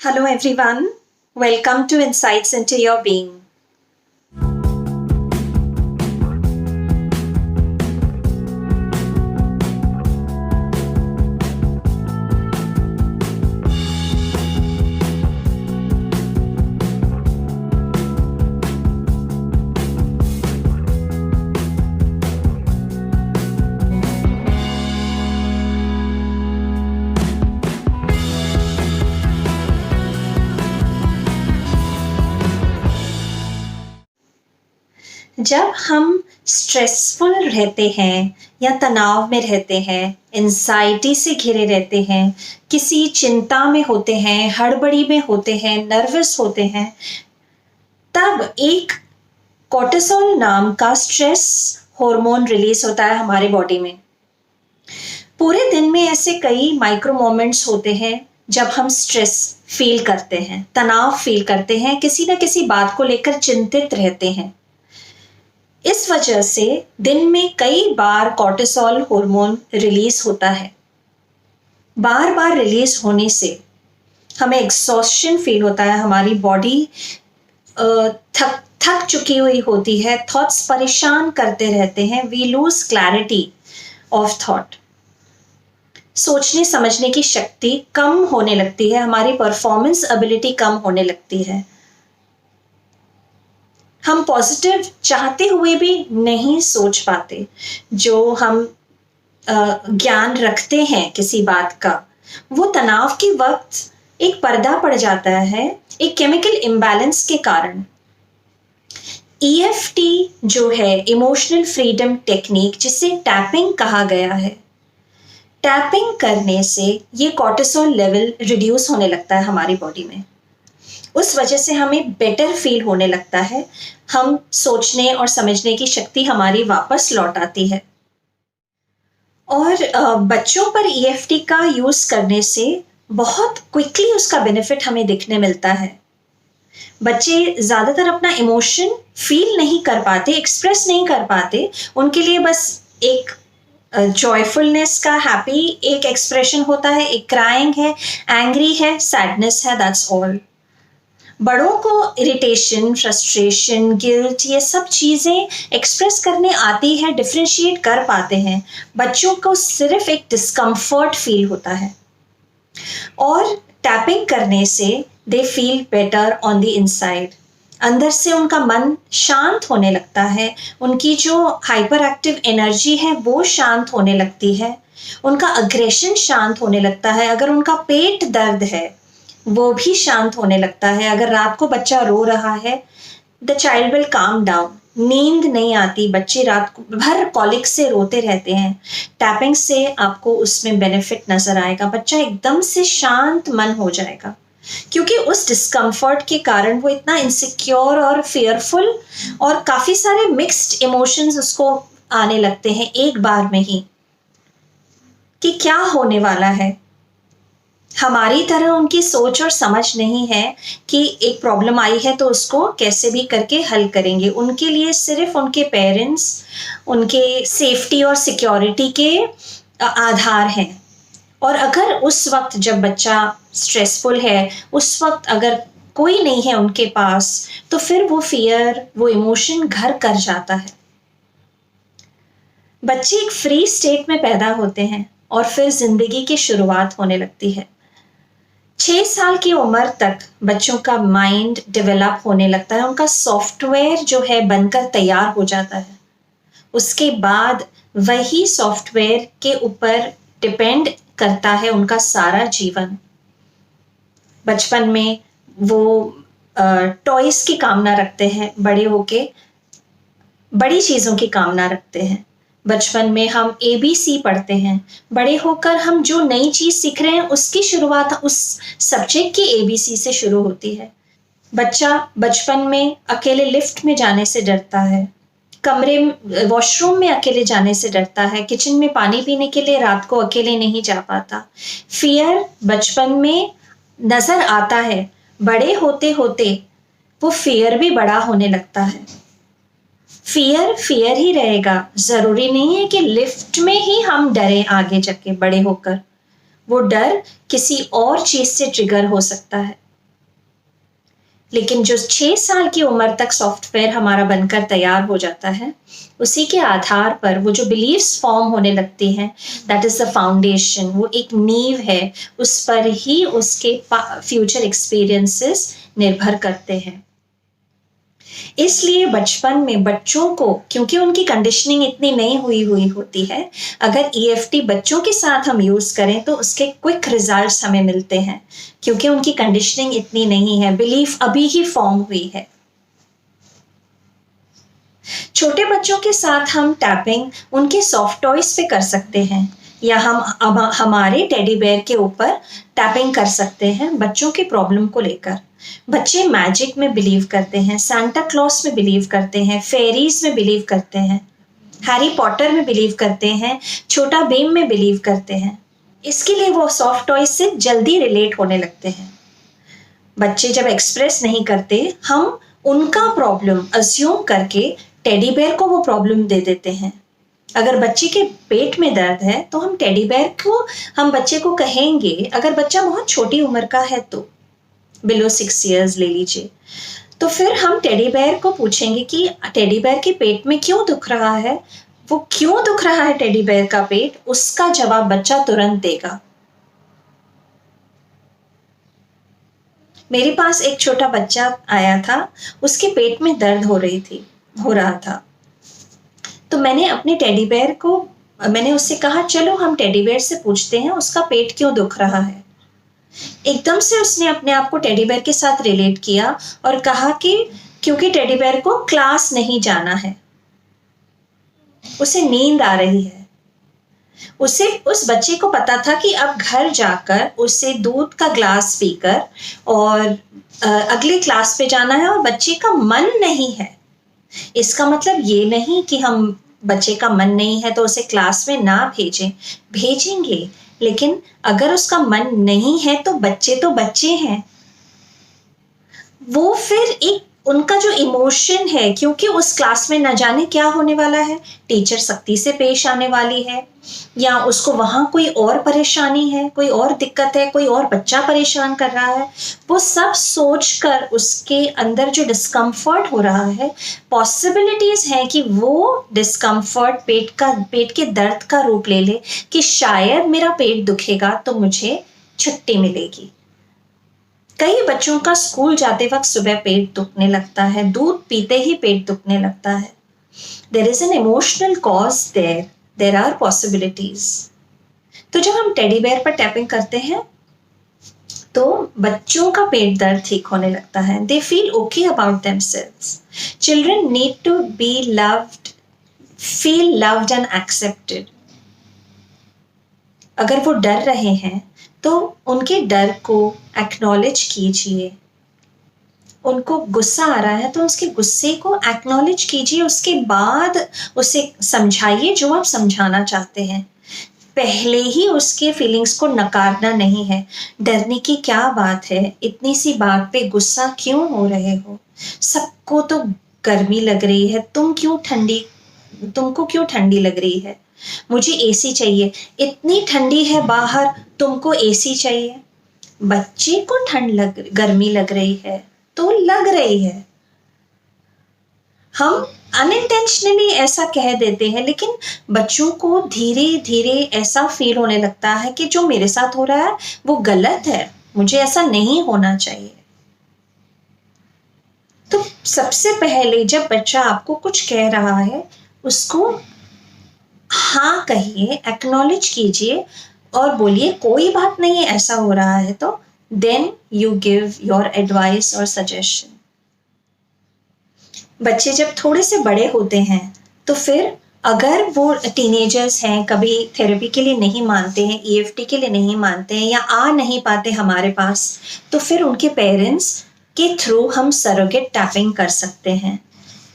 Hello, everyone. Welcome to Insights into Your Being. जब हम stressful रहते हैं या तनाव में रहते हैं, एंजाइटी से घिरे रहते हैं, किसी चिंता में होते हैं, हड़बड़ी में होते हैं, नर्वस होते हैं, तब एक कोर्टिसोल नाम का स्ट्रेस हार्मोन रिलीज होता है हमारे बॉडी में। पूरे दिन में ऐसे कई माइक्रो मोमेंट्स होते हैं जब हम स्ट्रेस फील करते हैं, तनाव फील करते हैं, किसी न किसी बात को लेकर चिंतित रहते हैं। इस वजह से दिन में कई बार कोर्टिसोल हार्मोन रिलीज होता है। बार बार रिलीज होने से हमें एग्जॉस्शन फील होता है, हमारी बॉडी थक चुकी हुई होती है, थॉट्स परेशान करते रहते हैं, we lose clarity of thought, सोचने समझने की शक्ति कम होने लगती है, हमारी परफॉर्मेंस एबिलिटी कम होने लगती है। हम पॉजिटिव चाहते हुए भी नहीं सोच पाते। जो हम ज्ञान रखते हैं किसी बात का, वो तनाव के वक्त एक पर्दा पड़ जाता है, एक केमिकल इम्बैलेंस के कारण। EFT जो है, इमोशनल फ्रीडम टेक्निक, जिसे टैपिंग कहा गया है, टैपिंग करने से ये कोर्टिसोल लेवल रिड्यूस होने लगता है हमारी बॉडी में। उस वजह से हमें बेटर फील होने लगता है, हम सोचने और समझने की शक्ति हमारी वापस लौट आती है। और बच्चों पर EFT का यूज करने से बहुत क्विकली उसका बेनिफिट हमें दिखने मिलता है। बच्चे ज़्यादातर अपना इमोशन फील नहीं कर पाते, एक्सप्रेस नहीं कर पाते, उनके लिए बस एक जॉयफुलनेस का हैप्पी एक एक्सप्रेशन होता है, एक क्राइंग है, एंग्री है, सैडनेस है, दैट्स ऑल। बड़ों को इरिटेशन, फ्रस्ट्रेशन, गिल्ट, ये सब चीज़ें एक्सप्रेस करने आती है, डिफ्रेंशिएट कर पाते हैं। बच्चों को सिर्फ एक डिस्कम्फर्ट फील होता है। और टैपिंग करने से they feel better on the inside, अंदर से उनका मन शांत होने लगता है, उनकी जो हाइपर एक्टिव एनर्जी है वो शांत होने लगती है, उनका अग्रेशन शांत होने लगता है। अगर उनका पेट दर्द है वो भी शांत होने लगता है। अगर रात को बच्चा रो रहा है, the child will calm down. नींद नहीं आती, बच्चे रात को भर कॉलिक से रोते रहते हैं, टैपिंग से आपको उसमें बेनिफिट नजर आएगा। बच्चा एकदम से शांत मन हो जाएगा, क्योंकि उस डिस्कम्फर्ट के कारण वो इतना इनसिक्योर और फियरफुल और काफ़ी सारे मिक्स्ड इमोशंस उसको आने लगते हैं एक बार में ही, कि क्या होने वाला है। हमारी तरह उनकी सोच और समझ नहीं है कि एक प्रॉब्लम आई है तो उसको कैसे भी करके हल करेंगे। उनके लिए सिर्फ उनके पेरेंट्स उनके सेफ्टी और सिक्योरिटी के आधार हैं। और अगर उस वक्त जब बच्चा स्ट्रेसफुल है, उस वक्त अगर कोई नहीं है उनके पास, तो फिर वो फियर, वो इमोशन घर कर जाता है। बच्चे एक फ्री स्टेट में पैदा होते हैं और फिर जिंदगी की शुरुआत होने लगती है। 6 साल की उम्र तक बच्चों का माइंड डेवलप होने लगता है, उनका सॉफ्टवेयर जो है बनकर तैयार हो जाता है। उसके बाद वही सॉफ्टवेयर के ऊपर डिपेंड करता है उनका सारा जीवन। बचपन में वो टॉयज की कामना रखते हैं, बड़े होके बड़ी चीज़ों की कामना रखते हैं। बचपन में हम ABC पढ़ते हैं, बड़े होकर हम जो नई चीज़ सीख रहे हैं उसकी शुरुआत उस सब्जेक्ट की ABC से शुरू होती है। बच्चा बचपन में अकेले लिफ्ट में जाने से डरता है, वॉशरूम में अकेले जाने से डरता है, किचन में पानी पीने के लिए रात को अकेले नहीं जा पाता। फियर बचपन में नज़र आता है, बड़े होते होते वो फियर भी बड़ा होने लगता है। फियर ही रहेगा, जरूरी नहीं है कि लिफ्ट में ही हम डरें आगे जाके बड़े होकर। वो डर किसी और चीज से ट्रिगर हो सकता है। लेकिन जो 6 साल की उम्र तक सॉफ्टवेयर हमारा बनकर तैयार हो जाता है, उसी के आधार पर वो जो बिलीव्स फॉर्म होने लगती हैं, दैट इज़ द फाउंडेशन, वो एक नींव है, उस पर ही उसके फ्यूचर एक्सपीरियंसेस निर्भर करते हैं। इसलिए बचपन में बच्चों को, क्योंकि उनकी कंडीशनिंग इतनी नहीं हुई होती है, अगर ईएफटी बच्चों के साथ हम यूज़ करें तो उसके क्विक रिजल्ट्स हमें मिलते हैं, क्योंकि उनकी कंडीशनिंग इतनी नहीं है, बिलीफ अभी ही फॉर्म हुई है। छोटे बच्चों के साथ हम टैपिंग उनके सॉफ्ट टॉयज पे कर सकते हैं, या हम हमारे टेडी बेयर के ऊपर टैपिंग कर सकते हैं बच्चों की प्रॉब्लम को लेकर। बच्चे मैजिक में बिलीव करते हैं, सांता क्लॉस में बिलीव करते हैं, फेरीज में बिलीव करते हैं, हैरी पॉटर में बिलीव करते हैं, छोटा भीम में बिलीव करते हैं। इसके लिए वो सॉफ्ट टॉयज से जल्दी रिलेट होने लगते हैं। बच्चे जब एक्सप्रेस नहीं करते, हम उनका प्रॉब्लम अज्यूम करके टेडी बेयर को वो प्रॉब्लम दे देते हैं। अगर बच्चे के पेट में दर्द है तो हम टेडी बेयर को, हम बच्चे को कहेंगे, अगर बच्चा बहुत छोटी उम्र का है तो बिलो 6 ईयर्स ले लीजिए, तो फिर हम टेडी बेयर को पूछेंगे कि टेडी बेयर के पेट में क्यों दुख रहा है, वो क्यों दुख रहा है टेडी बेयर का पेट, उसका जवाब बच्चा तुरंत देगा। मेरे पास एक छोटा बच्चा आया था, उसके पेट में दर्द हो रहा था। तो मैंने अपने टेडी बेयर को, मैंने उससे कहा चलो हम टेडी बेयर से पूछते हैं उसका पेट क्यों दुख रहा है। एकदम से उसने अपने आप को टेडी बेयर के साथ रिलेट किया और कहा कि क्योंकि टेडी बेयर को क्लास नहीं जाना है, उसे नींद आ रही है। उसे, उस बच्चे को पता था कि अब घर जाकर उसे दूध का ग्लास पीकर और अगले क्लास पे जाना है, और बच्चे का मन नहीं है। इसका मतलब ये नहीं कि हम, बच्चे का मन नहीं है तो उसे क्लास में ना भेजेंगे, लेकिन अगर उसका मन नहीं है तो बच्चे हैं। वो फिर एक उनका जो इमोशन है, क्योंकि उस क्लास में न जाने क्या होने वाला है, टीचर सख्ती से पेश आने वाली है, या उसको वहां कोई और परेशानी है, कोई और दिक्कत है, कोई और बच्चा परेशान कर रहा है, वो सब सोचकर उसके अंदर जो डिस्कम्फर्ट हो रहा है, पॉसिबिलिटीज है कि वो डिस्कम्फर्ट पेट के दर्द का रूप ले ले कि शायद मेरा पेट दुखेगा तो मुझे छुट्टी मिलेगी। कई बच्चों का स्कूल जाते वक्त सुबह पेट दुखने लगता है, दूध पीते ही पेट दुखने लगता है। There is an emotional cause there are possibilities. तो जब हम टेडी बेयर पर टैपिंग करते हैं तो बच्चों का पेट दर्द ठीक होने लगता है। They feel okay about themselves. Children need to be loved, feel loved and accepted. अगर वो डर रहे हैं तो उनके डर को एक्नॉलेज कीजिए। उनको गुस्सा आ रहा है तो उसके गुस्से को एक्नॉलेज कीजिए, उसके बाद उसे समझाइए जो आप समझाना चाहते हैं। पहले ही उसके फीलिंग्स को नकारना नहीं है। डरने की क्या बात है, इतनी सी बात पे गुस्सा क्यों हो रहे हो, सबको तो गर्मी लग रही है, तुमको क्यों ठंडी लग रही है, मुझे एसी चाहिए, इतनी ठंडी है बाहर, तुमको एसी चाहिए। बच्चे को गर्मी लग रही है तो लग रही है। हम अनइंटेंशनली ऐसा कह देते हैं, लेकिन बच्चों को धीरे धीरे ऐसा फील होने लगता है कि जो मेरे साथ हो रहा है वो गलत है, मुझे ऐसा नहीं होना चाहिए। तो सबसे पहले जब बच्चा आपको कुछ कह रहा है, उसको हाँ कहिए, एक्नॉलेज कीजिए और बोलिए कोई बात नहीं है, ऐसा हो रहा है तो then you give your advice और सजेशन। बच्चे जब थोड़े से बड़े होते हैं तो फिर अगर वो टीनेजर्स हैं, कभी थेरेपी के लिए नहीं मानते हैं, ईएफटी के लिए नहीं मानते हैं, या आ नहीं पाते हमारे पास, तो फिर उनके पेरेंट्स के थ्रू हम सरोगेट टैपिंग कर सकते हैं।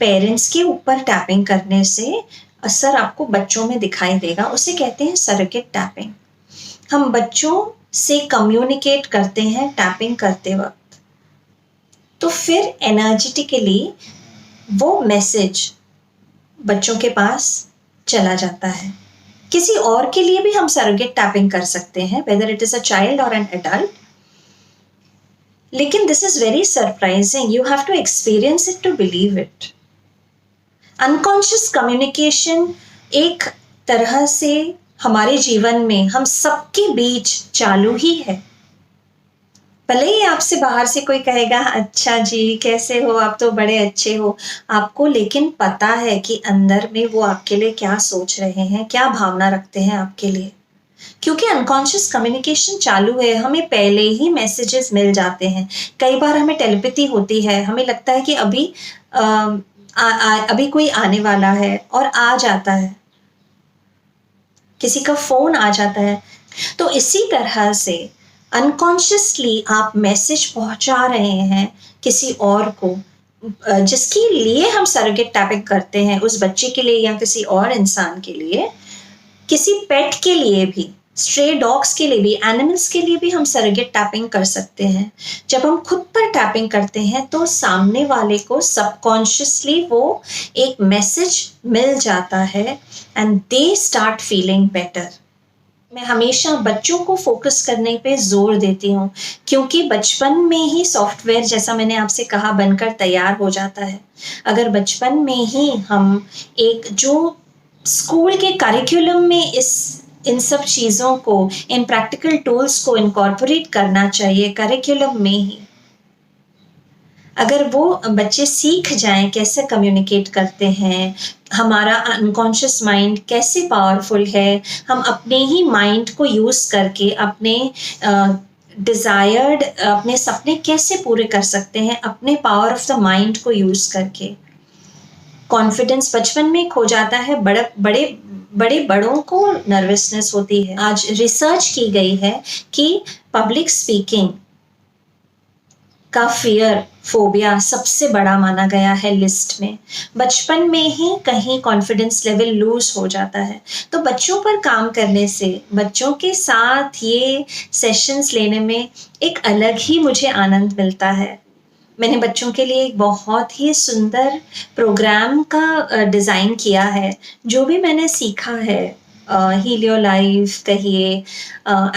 पेरेंट्स के ऊपर टैपिंग करने से असर आपको बच्चों में दिखाई देगा, उसे कहते हैं सरोगेट टैपिंग। हम बच्चों से कम्युनिकेट करते हैं टैपिंग करते वक्त, तो फिर एनर्जेटिकली वो मैसेज बच्चों के पास चला जाता है। किसी और के लिए भी हम सरोगेट टैपिंग कर सकते हैं, whether it is a child or an adult. लेकिन this is very surprising, you have to experience it to believe it. Unconscious communication एक तरह से हमारे जीवन में हम सबके बीच चालू ही है। भले ही आपसे बाहर से कोई कहेगा अच्छा जी कैसे हो, आप तो बड़े अच्छे हो, आपको लेकिन पता है कि अंदर में वो आपके लिए क्या सोच रहे हैं, क्या भावना रखते हैं आपके लिए, क्योंकि अनकॉन्शियस कम्युनिकेशन चालू है। हमें पहले ही मैसेजेस मिल जाते हैं, कई बार हमें टेलीपैथी होती है, हमें लगता है कि अभी अभी कोई आने वाला है और आ जाता है, किसी का फोन आ जाता है। तो इसी तरह से अनकॉन्शियसली आप मैसेज पहुंचा रहे हैं किसी और को, जिसके लिए हम सरोगेट टैपिंग करते हैं, उस बच्चे के लिए या किसी और इंसान के लिए, किसी पेट के लिए भी, स्ट्रे डॉग्स के लिए भी, एनिमल्स के लिए भी हम सरोगेट टैपिंग कर सकते हैं। जब हम खुद पर टैपिंग करते हैं तो सामने वाले को सबकॉन्शियसली वो एक मैसेज मिल जाता है and they start feeling better. मैं हमेशा बच्चों को फोकस करने पे जोर देती हूँ, क्योंकि बचपन में ही सॉफ्टवेयर, जैसा मैंने आपसे कहा, बनकर तैयार हो जाता है। अगर बचपन में ही हम एक जो स्कूल के करिकुलम में इन सब चीज़ों को, इन प्रैक्टिकल टूल्स को इनकॉर्पोरेट करना चाहिए करिकुलम में ही। अगर वो बच्चे सीख जाएं कैसे कम्युनिकेट करते हैं, हमारा अनकॉन्शियस माइंड कैसे पावरफुल है, हम अपने ही माइंड को यूज़ करके अपने डिज़ायर्ड अपने सपने कैसे पूरे कर सकते हैं, अपने पावर ऑफ द माइंड को यूज़ करके। कॉन्फिडेंस बचपन में खो जाता है, बड़ों को नर्वसनेस होती है। आज रिसर्च की गई है कि पब्लिक स्पीकिंग का फियर, फोबिया सबसे बड़ा माना गया है लिस्ट में। बचपन में ही कहीं कॉन्फिडेंस लेवल लूज हो जाता है। तो बच्चों पर काम करने से, बच्चों के साथ ये सेशंस लेने में एक अलग ही मुझे आनंद मिलता है। मैंने बच्चों के लिए एक बहुत ही सुंदर प्रोग्राम का डिज़ाइन किया है। जो भी मैंने सीखा है, हीलियो लाइफ कहिए,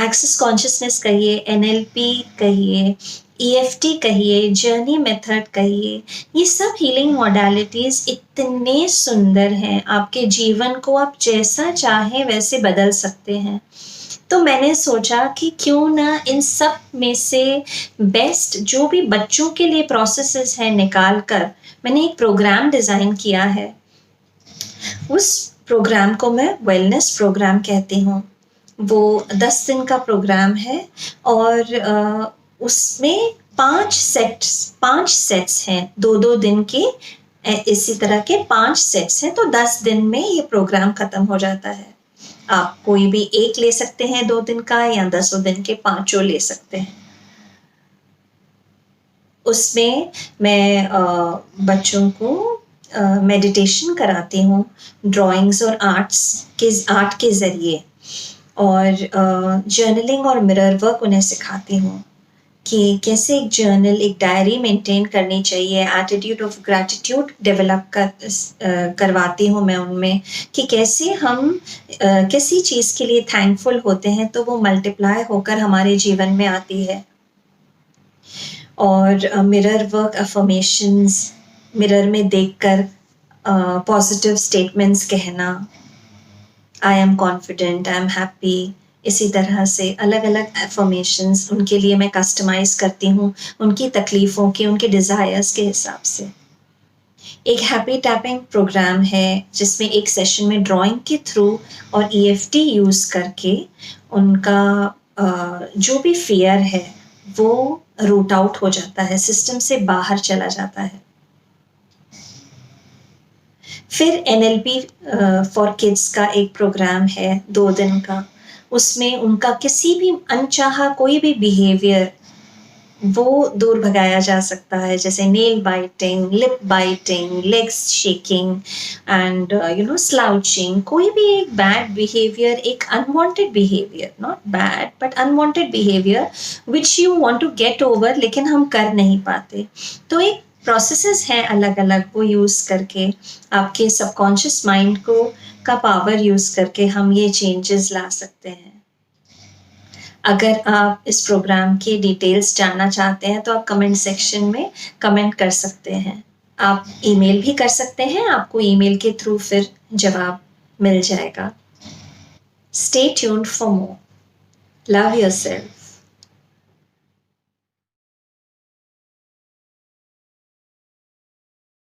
एक्सेस कॉन्शियसनेस कहिए, एनएलपी कहिए, ईएफटी कहिए, जर्नी मेथड कहिए, ये सब हीलिंग मॉडलिटीज़ इतने सुंदर हैं, आपके जीवन को आप जैसा चाहें वैसे बदल सकते हैं। तो मैंने सोचा कि क्यों ना इन सब में से बेस्ट जो भी बच्चों के लिए प्रोसेसेस हैं निकाल कर मैंने एक प्रोग्राम डिज़ाइन किया है। उस प्रोग्राम को मैं वेलनेस प्रोग्राम कहती हूँ। वो 10 दिन का प्रोग्राम है और उसमें 5 सेट्स हैं, 2-2 दिन के, इसी तरह के 5 सेट्स हैं। तो 10 दिन में ये प्रोग्राम खत्म हो जाता है। आप कोई भी एक ले सकते हैं 2 दिन का, या 10 दिन के 5 ले सकते हैं। उसमें मैं बच्चों को मेडिटेशन कराती हूँ, ड्राइंग्स और आर्ट के ज़रिए, और जर्नलिंग और मिरर वर्क उन्हें सिखाती हूँ कि कैसे एक जर्नल, एक डायरी मेंटेन करनी चाहिए। एटीट्यूड ऑफ ग्रैटिट्यूड डेवलप करवाती हूँ मैं उनमें, कि कैसे हम किसी चीज़ के लिए थैंकफुल होते हैं तो वो मल्टीप्लाई होकर हमारे जीवन में आती है। और मिरर वर्क, अफर्मेशंस, मिरर में देखकर पॉजिटिव स्टेटमेंट्स कहना, I am confident, I am happy, इसी तरह से अलग अलग एफर्मेशंस उनके लिए मैं कस्टमाइज करती हूँ, उनकी तकलीफ़ों के, उनके डिज़ायर्स के हिसाब से। एक हैप्पी टैपिंग प्रोग्राम है जिसमें एक सेशन में ड्राइंग के थ्रू और ईएफटी यूज़ करके उनका जो भी फियर है वो रूट आउट हो जाता है, सिस्टम से बाहर चला जाता है। फिर एनएलपी फॉर किड्स का एक प्रोग्राम है 2 दिन का। उसमें उनका किसी भी अनचाहा कोई भी बिहेवियर वो दूर भगाया जा सकता है, जैसे nail biting, lip biting, legs shaking and slouching. कोई भी एक बैड बिहेवियर, एक unwanted behaviour, not bad but unwanted behaviour which you want to get over, लेकिन हम कर नहीं पाते। तो एक प्रोसेसेस हैं अलग अलग, वो यूज़ करके आपके सबकॉन्शियस माइंड को का पावर यूज़ करके हम ये चेंजेस ला सकते हैं। अगर आप इस प्रोग्राम की डिटेल्स जानना चाहते हैं तो आप कमेंट सेक्शन में कमेंट कर सकते हैं। आप ईमेल भी कर सकते हैं, आपको ईमेल के थ्रू फिर जवाब मिल जाएगा। Stay tuned for more. Love yourself.